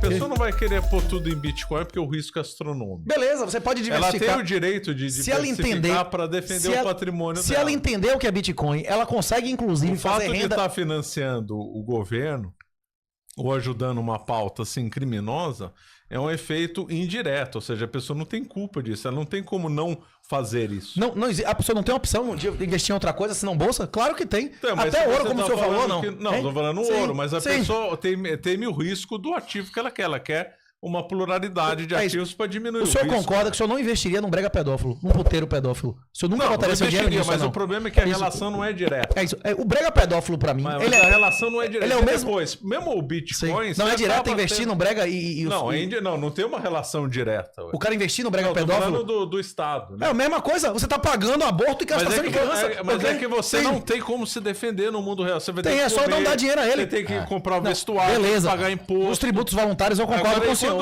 pessoa não vai querer pôr tudo em Bitcoin porque o risco é astronômico. Beleza, você pode diversificar. Ela tem o direito de diversificar para defender o patrimônio dela. Se ela entender o que é Bitcoin, ela consegue, inclusive, fazer renda... O fato de estar financiando o governo ou ajudando uma pauta assim criminosa é um efeito indireto, ou seja, a pessoa não tem culpa disso, ela não tem como não fazer isso. Não, a pessoa não tem opção de investir em outra coisa, senão bolsa? Claro que tem. Então, até ouro, como o senhor falou, não. Não, estou falando ouro, mas a pessoa teme o risco do ativo que ela quer. Ela quer uma pluralidade de ativos para diminuir o risco. O senhor concorda que o senhor não investiria num brega pedófilo, num puteiro pedófilo? O senhor nunca botaria seu dinheiro nisso, mas o problema é que a relação não é direta. É isso. O brega pedófilo, para mim... Mas a relação não é direta. Ele é o mesmo... Mesmo o Bitcoin... Não é direto investir no brega e... Não tem uma relação direta. O cara investir no brega pedófilo... Tô falando do Estado. Né? É a mesma coisa. Você tá pagando aborto e castração de criança. Mas é que você não tem como se defender no mundo real. Você vai ter que só não dar dinheiro a ele. Você tem que comprar o vestuário, pagar imposto. Os tributos voluntários eu concordo com o senhor.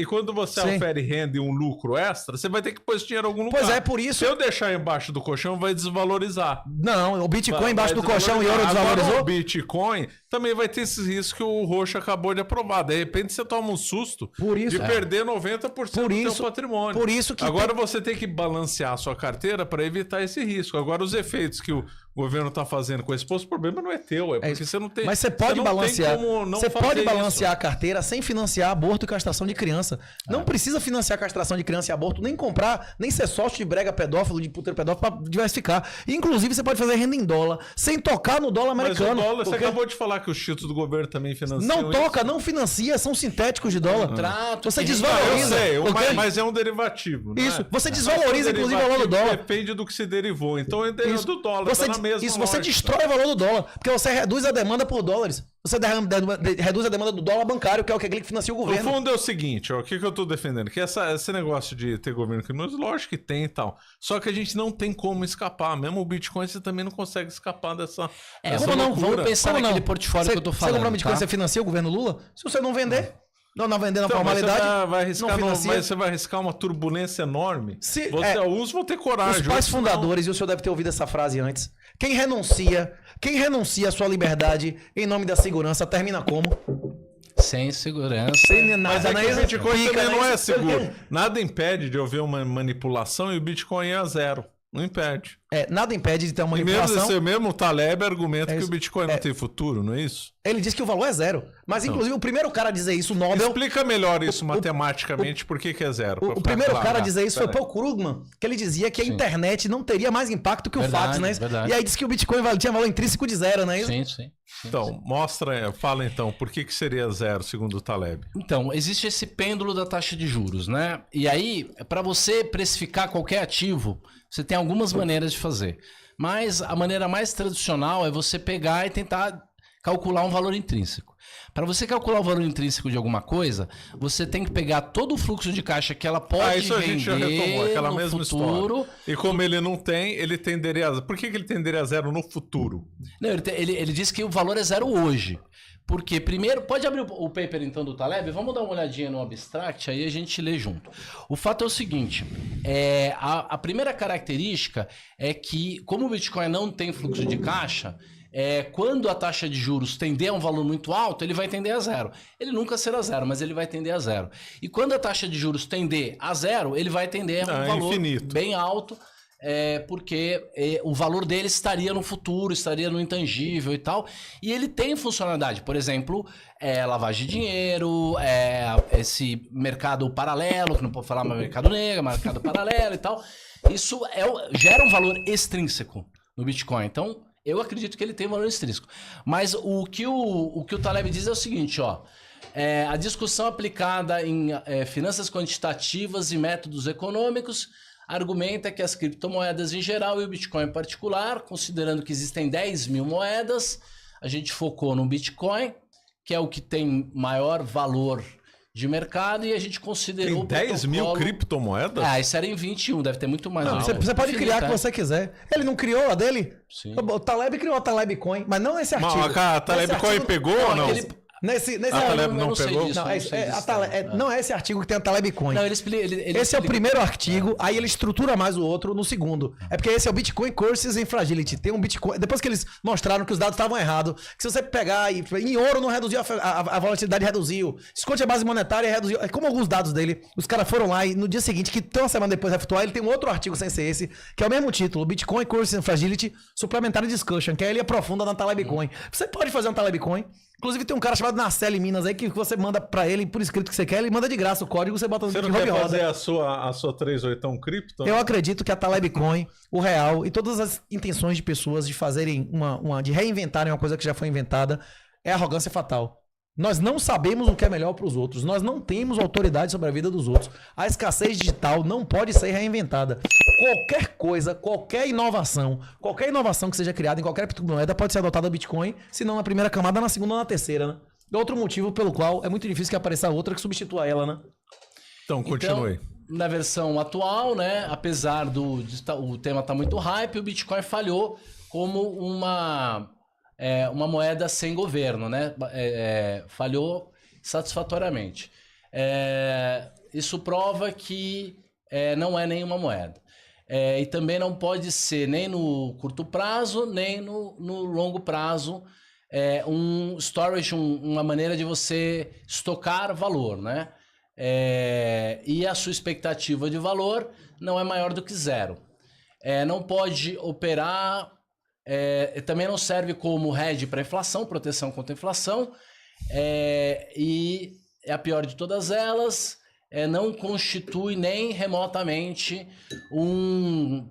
Quando você ofere renda e um lucro extra, você vai ter que pôr esse dinheiro em algum lugar. Pois é, por isso... Se eu deixar embaixo do colchão, vai desvalorizar. Não, o Bitcoin embaixo do colchão e ouro desvalorizou. Agora, o Bitcoin também vai ter esses riscos que o Roxo acabou de aprovar. De repente você toma um susto de perder 90% do seu patrimônio. Por isso que agora você tem que balancear a sua carteira para evitar esse risco. Agora, os efeitos que o governo está fazendo com esse posto, o problema não é teu, é porque você não tem. Mas você pode balancear. Você pode balancear a carteira sem financiar aborto e castração de criança. Não precisa financiar castração de criança e aborto, nem comprar, nem ser sócio de brega pedófilo, de puteiro pedófilo para diversificar. E, inclusive, você pode fazer renda em dólar, sem tocar no dólar americano. Mas o dólar, você acabou de falar que os títulos do governo também financiam. Não toca, isso. Não financia, são sintéticos de dólar. Você desvaloriza. Eu sei, mas é um derivativo. Isso, né? Você desvaloriza, inclusive, o valor do dólar. Depende do que se derivou. Então, é do dólar, tá na mesma Isso, você destrói o valor do dólar, porque você reduz a demanda por dólares. Você reduz a demanda do dólar bancário, que é aquele que financia o governo. No fundo é o seguinte, ó, o que eu tô defendendo? Que esse negócio de ter governo criminoso, lógico que tem e tal. Só que a gente não tem como escapar. Mesmo o Bitcoin, você também não consegue escapar dessa como não? loucura. Vamos pensar naquele portfólio que eu tô falando. Você comprar um Bitcoin, você financia o governo Lula? Se você não vender... Não vender na formalidade. Você vai arriscar uma turbulência enorme. Os vão ter coragem. Os pais fundadores, e o senhor deve ter ouvido essa frase antes. Quem renuncia à sua liberdade em nome da segurança termina como? Sem segurança. Sem nada. Mas o Bitcoin também não é seguro. Nada impede de haver uma manipulação e o Bitcoin é a zero. Não impede. Nada impede de ter uma manipulação. Mesmo o Taleb argumenta que o Bitcoin não tem futuro, não é isso? Ele diz que o valor é zero. Mas, inclusive, o primeiro cara a dizer isso, Nobel... Explica melhor isso matematicamente, por que é zero. O primeiro cara a dizer isso foi Paul Krugman, que ele dizia que a internet não teria mais impacto que o fax, né? Verdade. E aí disse que o Bitcoin tinha valor intrínseco de zero, não é isso? Sim. Então, fala então, por que seria zero, segundo o Taleb? Então, existe esse pêndulo da taxa de juros, né? E aí, para você precificar qualquer ativo, você tem algumas maneiras de fazer. Mas a maneira mais tradicional é você pegar e tentar calcular um valor intrínseco. Para você calcular o valor intrínseco de alguma coisa, você tem que pegar todo o fluxo de caixa que ela pode isso a gente já retomou, aquela mesma futuro. História. E como ele não tem, ele tenderia a zero. Por que ele tenderia a zero no futuro? Não, ele diz que o valor é zero hoje. Porque primeiro, pode abrir o paper então do Taleb? Vamos dar uma olhadinha no abstract, aí a gente lê junto. O fato é o seguinte, a primeira característica é que, como o Bitcoin não tem fluxo de caixa, quando a taxa de juros tender a um valor muito alto, ele vai tender a zero. Ele nunca será zero, mas ele vai tender a zero. E quando a taxa de juros tender a zero, ele vai tender a um valor infinito, bem alto, porque o valor dele estaria no futuro, estaria no intangível e tal. E ele tem funcionalidade, por exemplo, lavagem de dinheiro, esse mercado paralelo, que não pode falar, mas mercado negro, mercado paralelo e tal. Isso gera um valor extrínseco no Bitcoin. Então, eu acredito que ele tem valor extrínseco. Mas o que o Taleb diz é o seguinte, ó. A discussão aplicada em finanças quantitativas e métodos econômicos argumenta que as criptomoedas em geral e o Bitcoin em particular, considerando que existem 10 mil moedas, a gente focou no Bitcoin, que é o que tem maior valor de mercado, e a gente considerou... Tem 10 mil criptomoedas? Isso era em 21, deve ter muito mais. Você pode criar o que você quiser. Ele não criou a dele? Sim. O Taleb criou a Taleb Coin, mas não esse artigo. A Taleb Coin pegou ou não? A Taleb não pegou? Não é esse artigo que tem a Taleb Coin. Não, esse é o primeiro artigo, aí ele estrutura mais o outro no segundo. É porque esse é o Bitcoin Curses and Fragility. Tem um Bitcoin... Depois que eles mostraram que os dados estavam errados, que se você pegar e em ouro não reduziu, a volatilidade reduziu. Esconde a base monetária reduziu. Como alguns dados dele, os caras foram lá e no dia seguinte, que tem uma semana depois refutou, ele tem um outro artigo sem ser esse, que é o mesmo título, Bitcoin Curses and Fragility Supplementary Discussion, que aí ele aprofunda na Taleb Coin. Você pode fazer um Taleb Coin. Inclusive tem um cara chamado Narcele Minas aí que você manda pra ele por escrito que você quer, ele manda de graça o código, você bota no Você não quer fazer a sua 38 cripto? Eu acredito que a Taleb Coin, o real e todas as intenções de pessoas de fazerem de reinventarem uma coisa que já foi inventada é arrogância fatal. Nós não sabemos o que é melhor para os outros. Nós não temos autoridade sobre a vida dos outros. A escassez digital não pode ser reinventada. Qualquer coisa, qualquer inovação que seja criada em qualquer criptomoeda pode ser adotada no Bitcoin, se não na primeira camada, na segunda ou na terceira, né? Outro motivo pelo qual é muito difícil que apareça outra que substitua ela, né? Então, continue. Na versão atual, né, apesar o tema estar muito hype, o Bitcoin falhou como uma moeda sem governo, né? Falhou satisfatoriamente. Isso prova que não é nenhuma moeda. E também não pode ser nem no curto prazo, nem no longo prazo um storage, uma maneira de você estocar valor, né? E a sua expectativa de valor não é maior do que zero. Não pode operar... também não serve como hedge para inflação, proteção contra a inflação, e é a pior de todas elas, não constitui nem remotamente um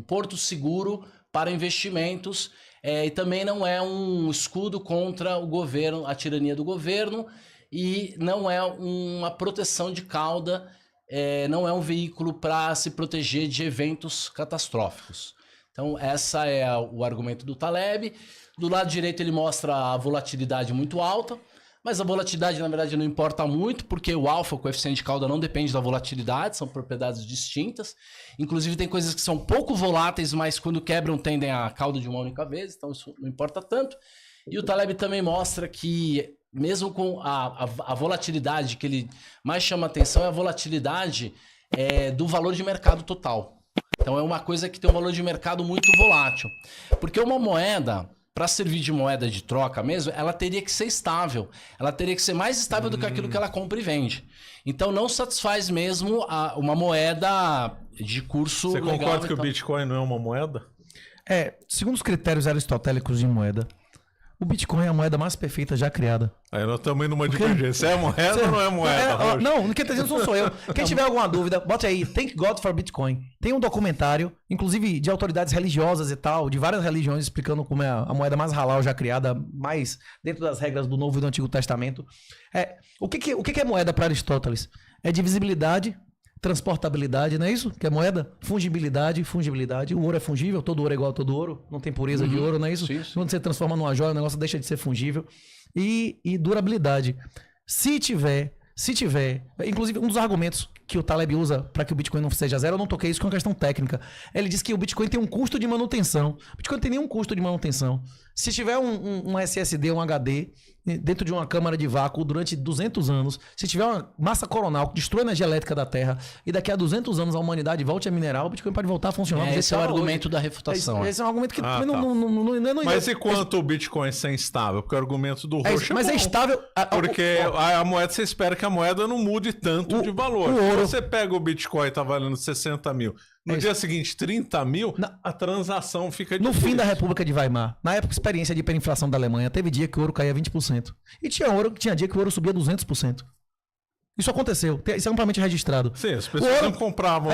porto seguro para investimentos, e também não é um escudo contra o governo, a tirania do governo, e não é uma proteção de cauda, não é um veículo para se proteger de eventos catastróficos. Então, essa é o argumento do Taleb. Do lado direito, ele mostra a volatilidade muito alta, mas a volatilidade, na verdade, não importa muito, porque o alfa, o coeficiente de cauda, não depende da volatilidade, são propriedades distintas. Inclusive, tem coisas que são pouco voláteis, mas quando quebram, tendem a cauda de uma única vez, então isso não importa tanto. E o Taleb também mostra que, mesmo com a volatilidade que ele mais chama atenção, é a volatilidade do valor de mercado total. Então é uma coisa que tem um valor de mercado muito volátil. Porque uma moeda, para servir de moeda de troca mesmo, ela teria que ser estável. Ela teria que ser mais estável do que aquilo que ela compra e vende. Então não satisfaz mesmo uma moeda de curso legal. Você concorda que o Bitcoin não é uma moeda? Segundo os critérios aristotélicos de moeda, o Bitcoin é a moeda mais perfeita já criada. Aí nós estamos indo numa divergência. É moeda ou não é moeda? Não, quem está dizendo não sou eu. Quem tiver alguma dúvida, bote aí, Thank God for Bitcoin. Tem um documentário, inclusive de autoridades religiosas e tal, de várias religiões, explicando como é a moeda mais halal já criada, mais dentro das regras do Novo e do Antigo Testamento. O que é moeda para Aristóteles? É divisibilidade, transportabilidade, não é isso? Que é moeda? Fungibilidade. O ouro é fungível, todo ouro é igual a todo ouro, não tem pureza de ouro, não é isso? Sim. Quando você transforma numa joia, o negócio deixa de ser fungível. E durabilidade. Se tiver, inclusive um dos argumentos que o Taleb usa para que o Bitcoin não seja zero, eu não toquei isso, que é uma questão técnica. Ele diz que o Bitcoin tem um custo de manutenção. O Bitcoin não tem nenhum custo de manutenção. Se tiver um SSD, um HD, dentro de uma câmara de vácuo durante 200 anos, se tiver uma massa coronal que destrói a energia elétrica da Terra e daqui a 200 anos a humanidade volte a minerar, o Bitcoin pode voltar a funcionar. Esse é o argumento da refutação. Esse é um argumento que não Mas e quanto o Bitcoin ser instável? Porque o argumento do Rocha é estável. Porque a moeda, você espera que a moeda não mude tanto de valor. Se você pega o Bitcoin e tá valendo 60 mil, no dia seguinte 30 mil, a transação fica difícil. No fim da República de Weimar, na época experiência de hiperinflação da Alemanha, teve dia que o ouro caía 20%. E tinha dia que o ouro subia 200%. Isso aconteceu. Isso é amplamente registrado. Sim, as pessoas não compravam,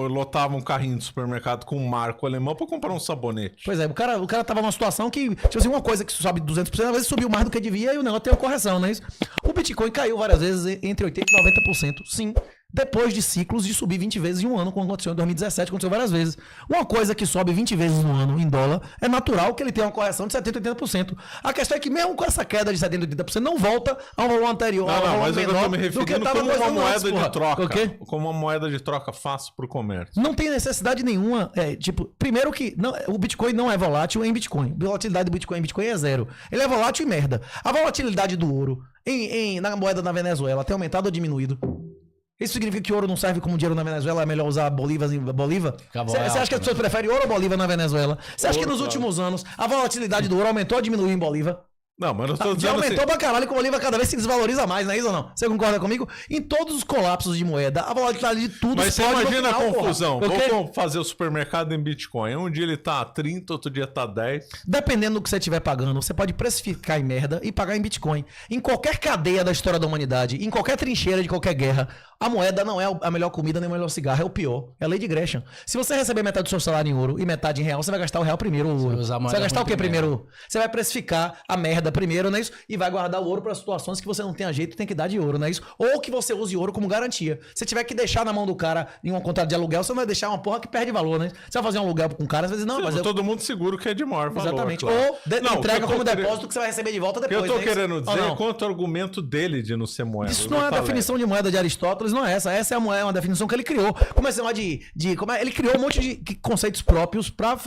lotavam um carrinho de supermercado com um marco alemão para comprar um sabonete. Pois é, o cara tava numa situação que, tipo assim, uma coisa que sobe 200%, às vezes subiu mais do que devia e o negócio tem uma correção, não é isso? O Bitcoin caiu várias vezes entre 80% e 90%. Sim. depois de ciclos de subir 20 vezes em um ano, como aconteceu em 2017, aconteceu várias vezes. Uma coisa que sobe 20 vezes no ano em dólar, é natural que ele tenha uma correção de 70%, 80%. A questão é que mesmo com essa queda de 70%, 80%, não volta ao valor anterior, ao valor mas menor eu tô me referindo como uma moeda de troca. Como uma moeda de troca fácil para o comércio. Não tem necessidade nenhuma. Primeiro que o Bitcoin não é volátil em Bitcoin. A volatilidade do Bitcoin em Bitcoin é zero. Ele é volátil e merda. A volatilidade do ouro na moeda na Venezuela tem aumentado ou diminuído? Isso significa que ouro não serve como dinheiro na Venezuela? É melhor usar bolívar? Você acha que as pessoas preferem ouro ou bolívar na Venezuela? Você acha que nos últimos anos a volatilidade do ouro aumentou ou diminuiu em bolívar? Não, mas eu tô dizendo aumentou pra caralho que o bolívar cada vez se desvaloriza mais, não é isso ou não? Você concorda comigo? Em todos os colapsos de moeda, a volatilidade de tudo... Mas você imagina a confusão. Vou fazer o supermercado em Bitcoin. Um dia ele tá a 30, outro dia tá a 10. Dependendo do que você estiver pagando, você pode precificar em merda e pagar em Bitcoin. Em qualquer cadeia da história da humanidade, em qualquer trincheira de qualquer guerra, a moeda não é a melhor comida nem o melhor cigarro, é o pior. É a lei de Gresham. Se você receber metade do seu salário em ouro e metade em real, você vai gastar o real primeiro, o ouro. Você vai gastar o que primeiro? Você vai precificar a merda primeiro, não é isso? E vai guardar o ouro para situações que você não tenha jeito e tem que dar de ouro, não é isso? Ou que você use ouro como garantia. Se tiver que deixar na mão do cara em um contrato de aluguel, você não vai deixar uma porra que perde valor, né? Você vai fazer um aluguel com um cara, às vezes não, mas todo mundo seguro que é de maior valor. Exatamente. Claro. Ou entrega como depósito que você vai receber de volta depois. Eu tô querendo dizer quanto o argumento dele de não ser moeda. Isso não é a definição de moeda de Aristóteles, não é essa. Essa é uma definição que ele criou. Como é chamar ele criou um monte de conceitos próprios para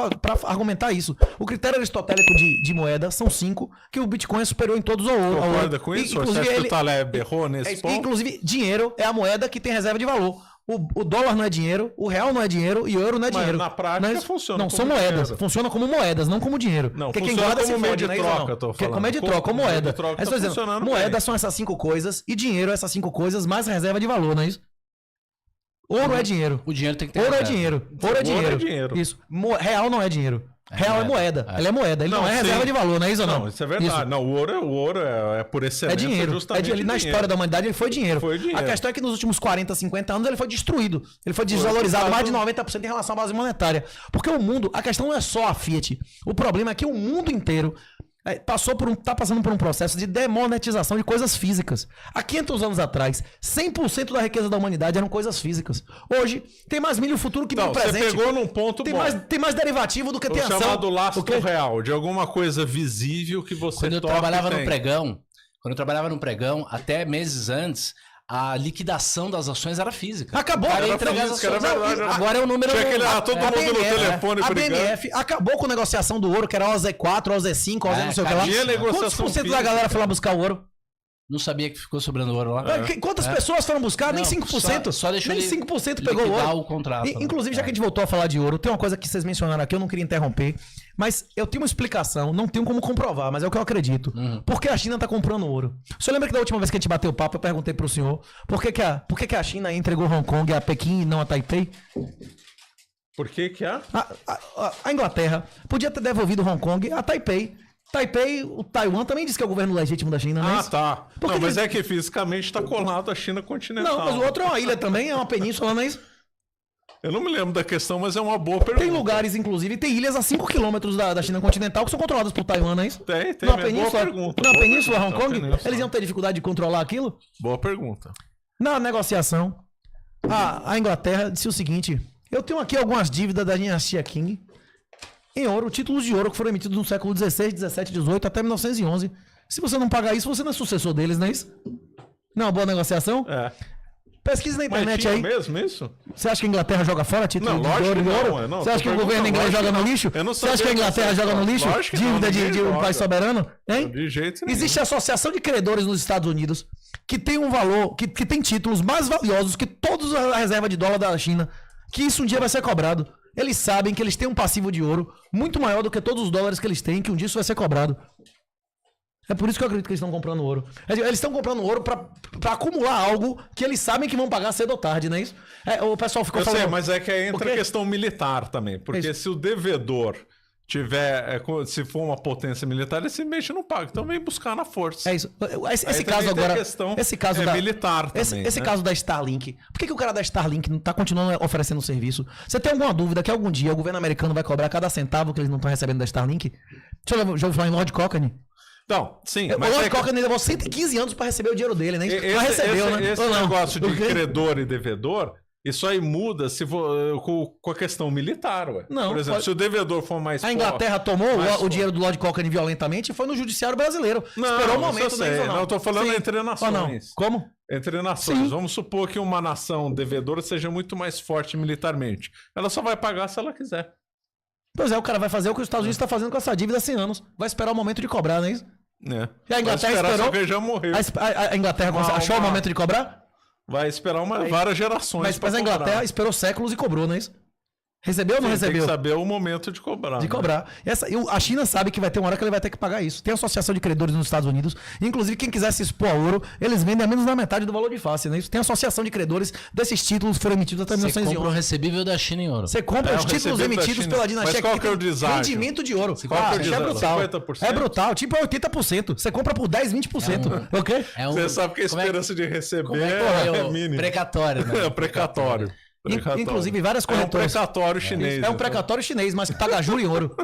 argumentar isso. O critério aristotélico de moeda são 5, que o Bitcoin é superior em todos ao ouro. Concorda com isso? Você acha que o Taleb errou nesse ponto? Inclusive, dinheiro é a moeda que tem reserva de valor. O dólar não é dinheiro, o real não é dinheiro e o euro não é dinheiro. Mas na prática funciona não, são moedas. Dinheiro. Funciona como moedas, não como dinheiro. Não, porque quem guarda como meio de troca, tô falando. Como meio de troca, como moeda. Moedas são essas 5 coisas e dinheiro essas 5 coisas mais reserva de valor, não é isso? Ouro é dinheiro. O dinheiro tem que ter Ouro é dinheiro. Ouro é dinheiro. Isso. Real não é dinheiro. Real é moeda. Ele é moeda. Ele não é reserva de valor, não é isso ou não? Não, isso é verdade. Isso. Não, o ouro é por excelência. É dinheiro. Justamente na história da humanidade ele foi dinheiro. A questão é que nos últimos 40, 50 anos ele foi destruído. Ele foi desvalorizado mais de 90% em relação à base monetária. Porque o mundo, a questão não é só a Fiat. O problema é que o mundo inteiro tá passando por um processo de demonetização de coisas físicas. Há 500 anos atrás, 100% da riqueza da humanidade eram coisas físicas. Hoje, tem mais milho futuro que milho presente. Você pegou num ponto bom. Tem mais derivativo do que tem ação. O chamado lastro real, de alguma coisa visível que você Quando eu trabalhava no pregão, até meses antes, a liquidação das ações era física. Acabou. Agora é o número... Tinha aquele, todo mundo no telefone brigando. A BNF acabou com a negociação do ouro, que era OZ4, OZ5, OZ não sei o que lá. Quantos por cento da galera foi lá buscar o ouro? Não sabia que ficou sobrando ouro lá. Quantas pessoas foram buscar? Nem 5%. Só deixou nem 5% pegou o ouro. O contrato, inclusive, já que a gente voltou a falar de ouro, tem uma coisa que vocês mencionaram aqui, eu não queria interromper, mas eu tenho uma explicação, não tenho como comprovar, mas é o que eu acredito. Por que a China tá comprando ouro? O senhor lembra que da última vez que a gente bateu o papo, eu perguntei pro senhor por que a China entregou Hong Kong a Pequim e não a Taipei? Por que a Inglaterra podia ter devolvido Hong Kong a Taipei. O Taiwan também disse que é o governo legítimo da China, né? Tá. Não, mas é que fisicamente está colado à China continental. Não, mas o outro é uma ilha também, é uma península, não é isso? Eu não me lembro da questão, mas é uma boa pergunta. Tem lugares, inclusive, tem ilhas a 5 quilômetros da China continental que são controladas por Taiwan, não é isso? Tem. Na península, Hong Kong, eles iam ter dificuldade de controlar aquilo? Boa pergunta. Na negociação, a Inglaterra disse o seguinte: eu tenho aqui algumas dívidas da dinastia Qing em ouro, títulos de ouro que foram emitidos no século XVI, XVII, XVIII até 1911. Se você não pagar isso, você não é sucessor deles, não é isso? Não é uma boa negociação? É. Pesquisa na internet aí. Mesmo isso? Você acha que a Inglaterra joga fora título de ouro e ouro? Não, você acha que o governo inglês joga no lixo? Você acha que a Inglaterra joga no lixo? Dívida de um país soberano? Hein? De jeito nenhum. Existe a associação de credores nos Estados Unidos que tem um valor, que tem títulos mais valiosos que toda a reserva de dólar da China, que isso um dia vai ser cobrado. Eles sabem que eles têm um passivo de ouro muito maior do que todos os dólares que eles têm, que um dia isso vai ser cobrado. É por isso que eu acredito que eles estão comprando ouro. Eles estão comprando ouro pra acumular algo que eles sabem que vão pagar cedo ou tarde, não é isso? O pessoal ficou falando... Eu sei, mas é que aí entra a questão militar também. Porque se o devedor se for uma potência militar, ele se mexe no pago. Então vem buscar na força. É isso. Esse caso agora... Esse caso militar também. Esse caso da Starlink. Por que o cara da Starlink não está continuando oferecendo serviço? Você tem alguma dúvida que algum dia o governo americano vai cobrar cada centavo que eles não estão recebendo da Starlink? Já ouviu falar em Lord Cochrane? Então, sim. O Lord Cochran levou 115 anos pra receber o dinheiro dele, né? Mas recebeu, né? Esse negócio de credor e devedor, isso aí muda se for, com a questão militar, ué. Não, por exemplo, se o devedor for mais a Inglaterra tomou o dinheiro do Lord Cochran violentamente e foi no judiciário brasileiro. Esperou um momento, não, eu tô falando entre nações. Não. Como? Entre nações. Sim. Vamos supor que uma nação devedora seja muito mais forte militarmente. Ela só vai pagar se ela quiser. Pois é, o cara vai fazer o que os Estados Unidos está fazendo com essa dívida há 100 anos. Vai esperar o momento de cobrar, não é isso? É. E a Inglaterra esperou. Só que ele já morreu. A Inglaterra achou o momento de cobrar? Vai esperar várias gerações. Mas a Inglaterra esperou séculos e cobrou, não é isso? Recebeu ou não recebeu? Tem que saber o momento de cobrar. De cobrar. A China sabe que vai ter uma hora que ele vai ter que pagar isso. Tem associação de credores nos Estados Unidos. Inclusive, quem quiser se expor a ouro, eles vendem a menos da metade do valor de face, né? Tem associação de credores desses títulos que foram emitidos até 1911. Você compra o recebível da China em ouro. Você compra os títulos emitidos pela dinastia. Mas qual que é o deságio? Rendimento de ouro. Qual que é o deságio? É brutal. 50%? É brutal. Tipo 80%. Você compra por 10, 20%. Ok? Você sabe que a esperança de receber é mínima. Precatório, né? É precatório. Inclusive, várias corretoras. É um precatório chinês. É um precatório chinês, mas que paga juro em ouro.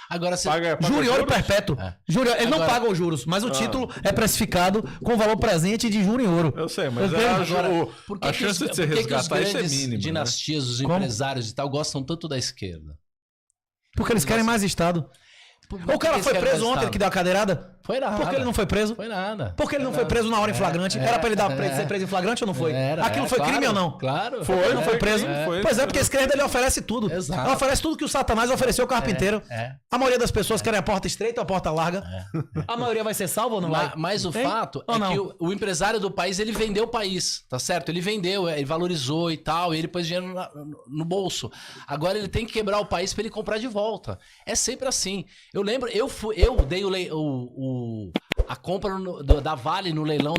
Agora você juro em ouro perpétuo. Juro, ele não paga os juros, mas o título é precificado com valor presente de juro em ouro. Eu sei, mas a chance de você resgatar isso é mínima. Dinastias, os empresários e tal, gostam tanto da esquerda? Porque eles querem mais Estado. O cara foi preso ontem que deu a cadeirada? Foi nada. Por que ele não foi preso? Foi nada. Por que ele não foi preso na hora em flagrante? Era pra ele ser preso em flagrante ou não foi? Aquilo foi crime ou não? Claro. Foi, não foi preso? Pois é, porque a esquerda ele oferece tudo. Exato. Ela oferece tudo que o Satanás ofereceu ao carpinteiro. A maioria das pessoas querem a porta estreita ou a porta larga. A maioria vai ser salva ou não vai? Mas o fato é que o empresário do país, ele vendeu o país, tá certo? Ele vendeu, ele valorizou e tal, e ele pôs dinheiro no bolso. Agora ele tem que quebrar o país pra ele comprar de volta. É sempre assim. Eu lembro, eu dei a compra da Vale no leilão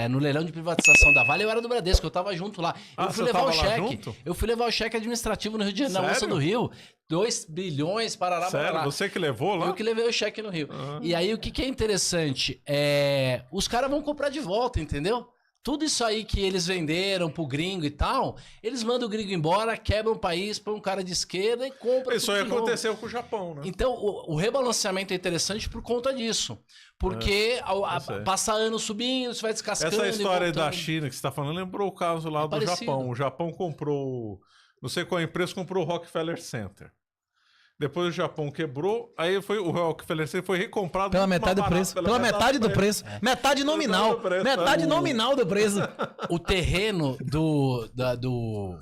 no leilão de privatização da Vale. Eu era do Bradesco, eu tava junto lá. Eu fui levar o cheque. Eu fui levar o cheque administrativo no Rio de Janeiro, na Bolsa do Rio. 2 bilhões, parará, Sério? parará. Você que levou lá? Eu que levei o cheque no Rio. E aí o que é interessante? Os caras vão comprar de volta, entendeu? Tudo isso aí que eles venderam pro gringo e tal, eles mandam o gringo embora, quebram o país, põe um cara de esquerda e compra. Isso aí aconteceu com o Japão, né? Então, o rebalanceamento é interessante por conta disso. Porque passa ano subindo, você vai descascando. Essa história aí da China que você está falando lembrou o caso lá do Japão. O Japão comprou, não sei qual empresa, comprou o Rockefeller Center. Depois o Japão quebrou, aí o Rockefeller Center foi recomprado pela metade do preço. Pela metade do preço. Metade nominal. Metade nominal do preço. O terreno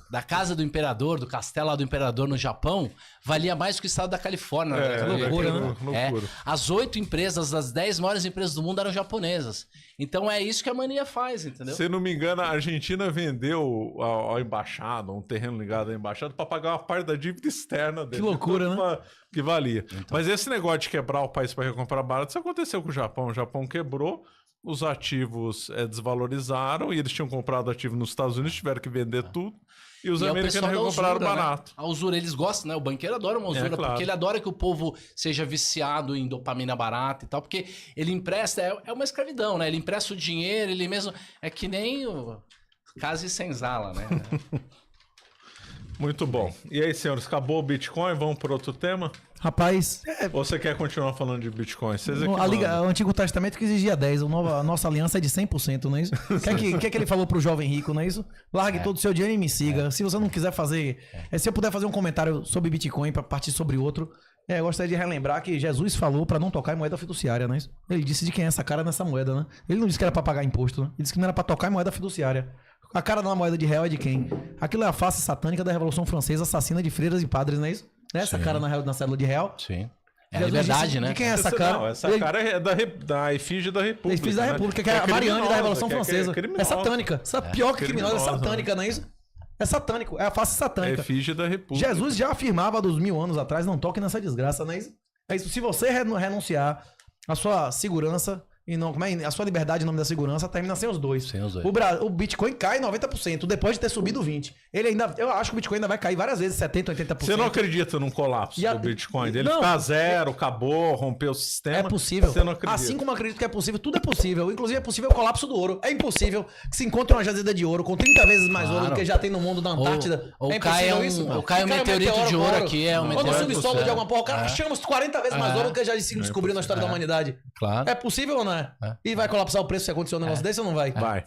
da casa do imperador, do castelo lá do imperador no Japão, valia mais que o estado da Califórnia. Loucura, né? Loucura. As 8 empresas, as 10 maiores empresas do mundo eram japonesas. Então é isso que a mania faz, entendeu? Se não me engano, a Argentina vendeu a embaixada, um terreno ligado à embaixada, para pagar uma parte da dívida externa dele. Que loucura, né? Que valia. Então. Mas esse negócio de quebrar o país para recomprar barato, isso aconteceu com o Japão. O Japão quebrou, os ativos desvalorizaram e eles tinham comprado ativo nos Estados Unidos, tiveram que vender tudo. E os americanos recompraram barato. Né? A usura, eles gostam, né? O banqueiro adora uma usura, claro. Porque ele adora que o povo seja viciado em dopamina barata e tal, porque ele empresta, é uma escravidão, né? Ele empresta o dinheiro, ele mesmo... É que nem o Casa e Senzala, né? Muito bom. E aí, senhores, acabou o Bitcoin? Vamos para outro tema? Rapaz... Ou você quer continuar falando de Bitcoin? O Antigo Testamento que exigia 10, a nossa aliança é de 100%, não é isso? O que ele falou pro jovem rico, não é isso? Largue todo o seu dinheiro e me siga. Se você não quiser fazer... se eu puder fazer um comentário sobre Bitcoin para partir sobre outro... eu gostaria de relembrar que Jesus falou para não tocar em moeda fiduciária, não é isso? Ele disse de quem é essa cara nessa moeda, né? Ele não disse que era para pagar imposto, né? Ele disse que não era para tocar em moeda fiduciária. A cara da moeda de real é de quem? Aquilo é a face satânica da Revolução Francesa, assassina de freiras e padres, não é isso? Essa cara na cédula de real? Sim. É a liberdade, né? De quem é essa cara? Não, essa cara é da efígie da República. Efígie da República, que é a Mariane da Revolução Francesa. É satânica. Pior que criminosa, é satânica, não é isso? É satânico, é a face satânica. Efígie da República. Jesus já afirmava 2000 anos atrás, não toque nessa desgraça, não é isso? É isso. Se você renunciar à sua segurança, E não, a sua liberdade em nome da segurança termina sem os dois. Sem os dois. O Bitcoin cai 90%, depois de ter subido 20%. Eu acho que o Bitcoin ainda vai cair várias vezes, 70%, 80%. Você não acredita num colapso do Bitcoin? Ele ficar zero, acabou, rompeu o sistema. É possível. Você não acredita. Assim como eu acredito que é possível, tudo é possível. Inclusive é possível o colapso do ouro. É impossível que se encontre uma jazida de ouro com 30 vezes mais ouro do que já tem no mundo da Antártida. Ou cai um meteorito de ouro aqui. Ou no subsolo de alguma porra. O cara achamos 40 vezes mais ouro do que já se descobriu na história da humanidade. Claro. É possível ou não é? E vai colapsar o preço se acontecer um negócio desse ou não vai? Vai.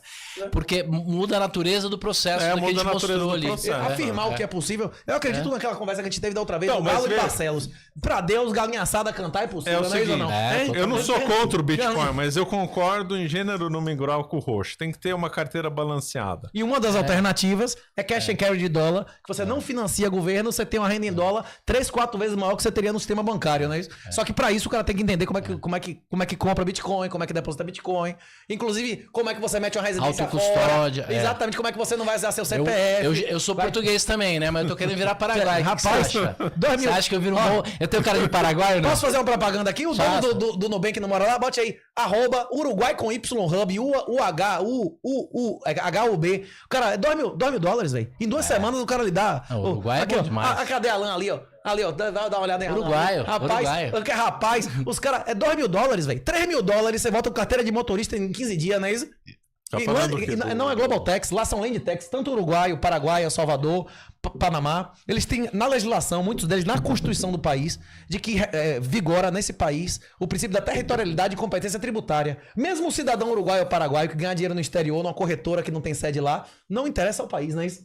Porque muda a natureza do processo que a gente mostrou ali. Afirmar o que é possível. Eu acredito naquela conversa que a gente teve da outra vez, do Galo e Barcelos. Pra Deus, galinha assada cantar é possível, não é isso ou não? Eu não sou contra o Bitcoin, mas eu concordo em gênero, número, grau com o roxo. Tem que ter uma carteira balanceada. E uma das alternativas é cash and carry de dólar, que você não financia governo, você tem uma renda em dólar 3, 4 vezes maior que você teria no sistema bancário, não é isso? Só que pra isso o cara tem que entender como é que compra Bitcoin, como é que deposita Bitcoin. Inclusive, como é que você mete uma residência autocustódia. Fora. Exatamente, como é que você não vai usar seu CPF. Eu sou português também, né? Mas eu tô querendo virar Paraguai. Rapaz, você acha que eu viro eu tenho cara de Paraguai, né? Posso fazer uma propaganda aqui? O dono do Nubank não mora lá? Bote aí, @Uruguai com YHub, HUB. Cara, $2 mil, velho. Em 2 semanas o cara lhe dá. O Uruguai é bom demais. Cadê a Alan ali, ó? Ali, ó, dá uma olhada em Uruguaio. Rapaz, os caras, é $2 mil, velho. $3 mil, você volta com carteira de motorista em 15 dias, não é isso? Não é Global Tax, lá são Land Tax, tanto Uruguai, Paraguai, Salvador, Panamá. Eles têm na legislação, muitos deles na Constituição do país, de que vigora nesse país o princípio da territorialidade e competência tributária. Mesmo o cidadão uruguaio ou paraguaio que ganha dinheiro no exterior, numa corretora que não tem sede lá, não interessa ao país, não é isso?